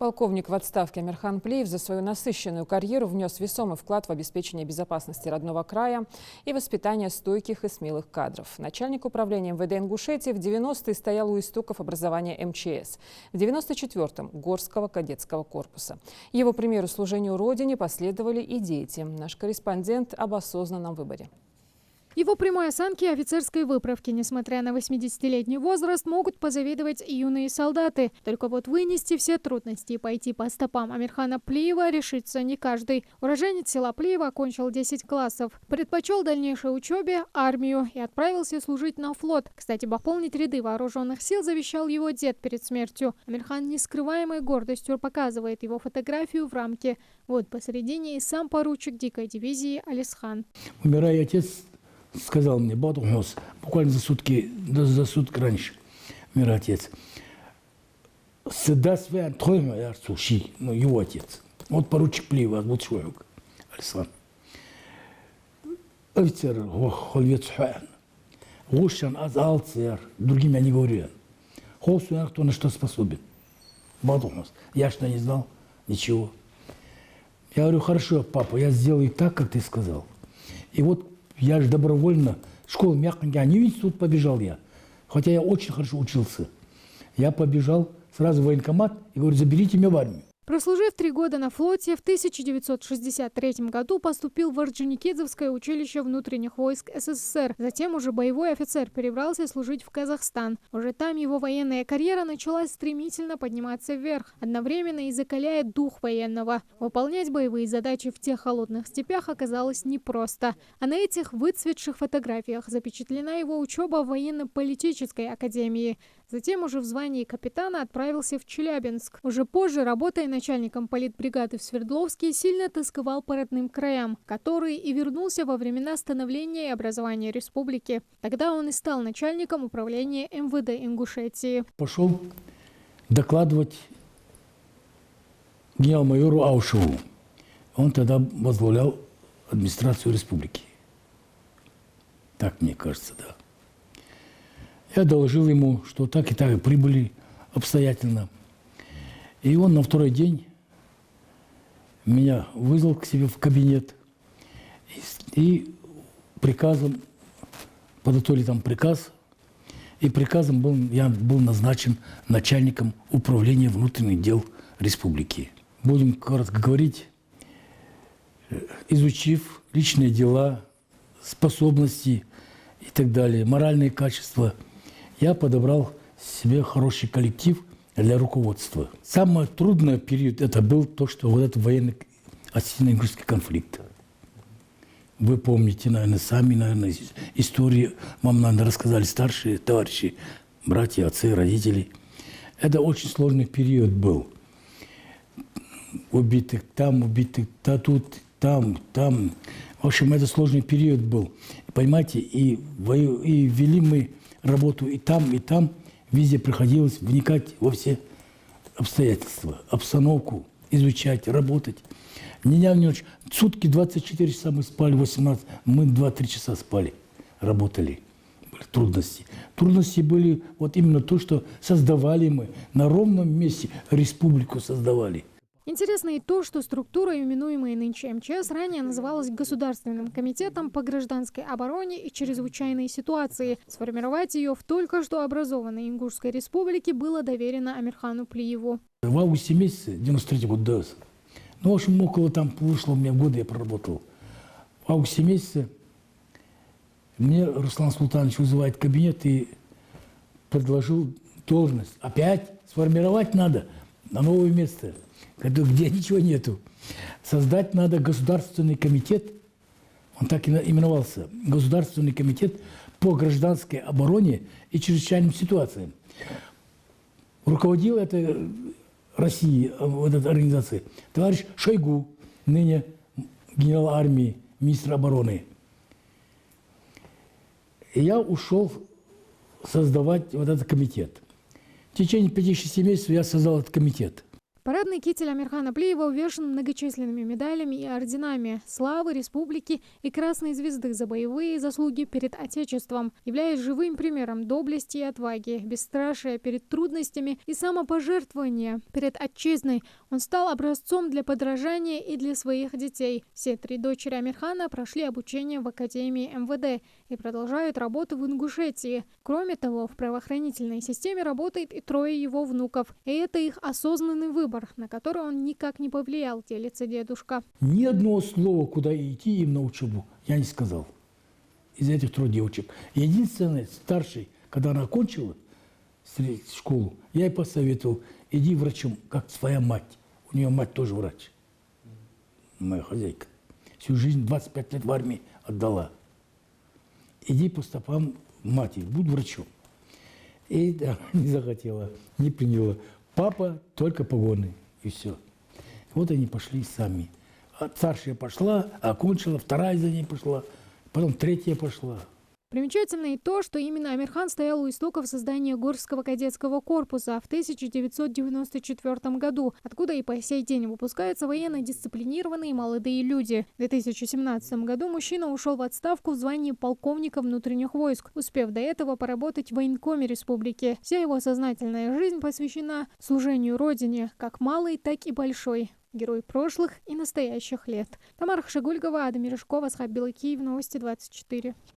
Полковник в отставке Амирхан Плиев за свою насыщенную карьеру внес весомый вклад в обеспечение безопасности родного края и воспитание стойких и смелых кадров. Начальник управления МВД Ингушетии в 90-е стоял у истоков образования МЧС, в 94-м – Горского кадетского корпуса. Его примеру служению Родине последовали и дети. Наш корреспондент об осознанном выборе. Его прямой осанке и офицерской выправке, несмотря на 80-летний возраст, могут позавидовать и юные солдаты. Только вот вынести все трудности и пойти по стопам Амирхана Плиева решится не каждый. Уроженец села Плиева окончил 10 классов. Предпочел дальнейшей учебе армию и отправился служить на флот. Кстати, пополнить ряды вооруженных сил завещал его дед перед смертью. Амирхан нескрываемой гордостью показывает его фотографию в рамке. Вот посередине и сам поручик дикой дивизии Алисхан. Умирая отец сказал мне, Батухнос, буквально за сутки раньше, мой отец, его отец, вот поручик Плиева, вот человек, Алисан, офицер, холвец Хуан, Гушан, Азалцер, другими я не говорю, Холсуян, кто на что способен, Батухнос, я что не знал, ничего. Я говорю, хорошо, папа, я сделаю так, как ты сказал. И вот я же добровольно, школу мягкая, а не в институт побежал я. Хотя я очень хорошо учился. Я побежал сразу в военкомат и говорю, заберите меня в армию. Прослужив 3 года на флоте, в 1963 году поступил в Орджоникидзевское училище внутренних войск СССР. Затем уже боевой офицер перебрался служить в Казахстан. Уже там его военная карьера начала стремительно подниматься вверх, одновременно и закаляя дух военного. Выполнять боевые задачи в тех холодных степях оказалось непросто. А на этих выцветших фотографиях запечатлена его учеба в военно-политической академии. Затем уже в звании капитана отправился в Челябинск. Уже позже, работая начальником политбригады в Свердловске, сильно тосковал по родным краям, который и вернулся во времена становления и образования республики. Тогда он и стал начальником управления МВД Ингушетии. Пошел докладывать генерал-майору Аушеву. Он тогда возглавлял администрацию республики. Так мне кажется, да. Я доложил ему, что так и так прибыли обстоятельно. И он на второй день меня вызвал к себе в кабинет и приказом, подготовили там приказ, и приказом я был назначен начальником управления внутренних дел республики. Будем коротко говорить, изучив личные дела, способности и так далее, моральные качества, я подобрал себе хороший коллектив для руководства. Самый трудный период это был то, что вот этот военный осетино-ингушский конфликт. Вы помните, наверное, сами, наверное, истории вам, наверное, рассказали старшие товарищи, братья, отцы, родители. Это очень сложный период был. Убитых там, тут, там. В общем, это сложный период был. Понимаете, и вели мы работу и там, везде приходилось вникать во все обстоятельства, обстановку, изучать, работать. Меня не очень. Сутки 24 часа мы спали, 18, мы 2-3 часа спали, работали. Были трудности. Трудности были вот именно то, что создавали мы, на ровном месте республику создавали. Интересно и то, что структура, именуемая нынче МЧС, ранее называлась Государственным комитетом по гражданской обороне и чрезвычайной ситуации. Сформировать ее в только что образованной Ингушской республике было доверено Амирхану Плиеву. В августе месяце 93 года, ну, в общем, около там вышло у меня года я проработал. В августе месяце мне Руслан Султанович вызывает в кабинет и предложил должность. Опять сформировать надо на новое место, где ничего нету. Создать надо государственный комитет, он так и именовался, Государственный комитет по гражданской обороне и чрезвычайным ситуациям. Руководил этой России, вот этой организации, товарищ Шойгу, ныне генерал армии, министр обороны. И я ушел создавать вот этот комитет. В течение 5-6 месяцев я создал этот комитет. Парадный китель Амирхана Плиева увешан многочисленными медалями и орденами славы, республики и Красной звезды за боевые заслуги перед Отечеством, являясь живым примером доблести и отваги, бесстрашия перед трудностями и самопожертвования перед отчизной. Он стал образцом для подражания и для своих детей. Все 3 дочери Амирхана прошли обучение в Академии МВД и продолжают работу в Ингушетии. Кроме того, в правоохранительной системе работает и 3 его внуков. И это их осознанный выбор, на который он никак не повлиял, делится дедушка. Ни одного слова, куда идти им на учебу, я не сказал. Из этих 3 девочек. Единственное, старший, когда она окончила школу, я ей посоветовал, иди врачом, как своя мать. У нее мать тоже врач. Моя хозяйка. Всю жизнь, 25 лет в армии отдала. Иди по стопам матери, будь врачом. И да, не захотела, не приняла. Папа только погоны, и все. Вот они пошли сами. А старшая пошла, окончила, 2 за ней пошла, потом 3 пошла. Примечательно и то, что именно Амирхан стоял у истоков создания Горского кадетского корпуса в 1994 году, откуда и по сей день выпускаются военно-дисциплинированные молодые люди. В 2017 году мужчина ушел в отставку в звании полковника внутренних войск, успев до этого поработать в военкоме республики. Вся его сознательная жизнь посвящена служению Родине, как малой, так и большой. Герой прошлых и настоящих лет. Тамара Хшигульгова, Ада Мережкова, Асхаб Белый, Киев, Новости 24.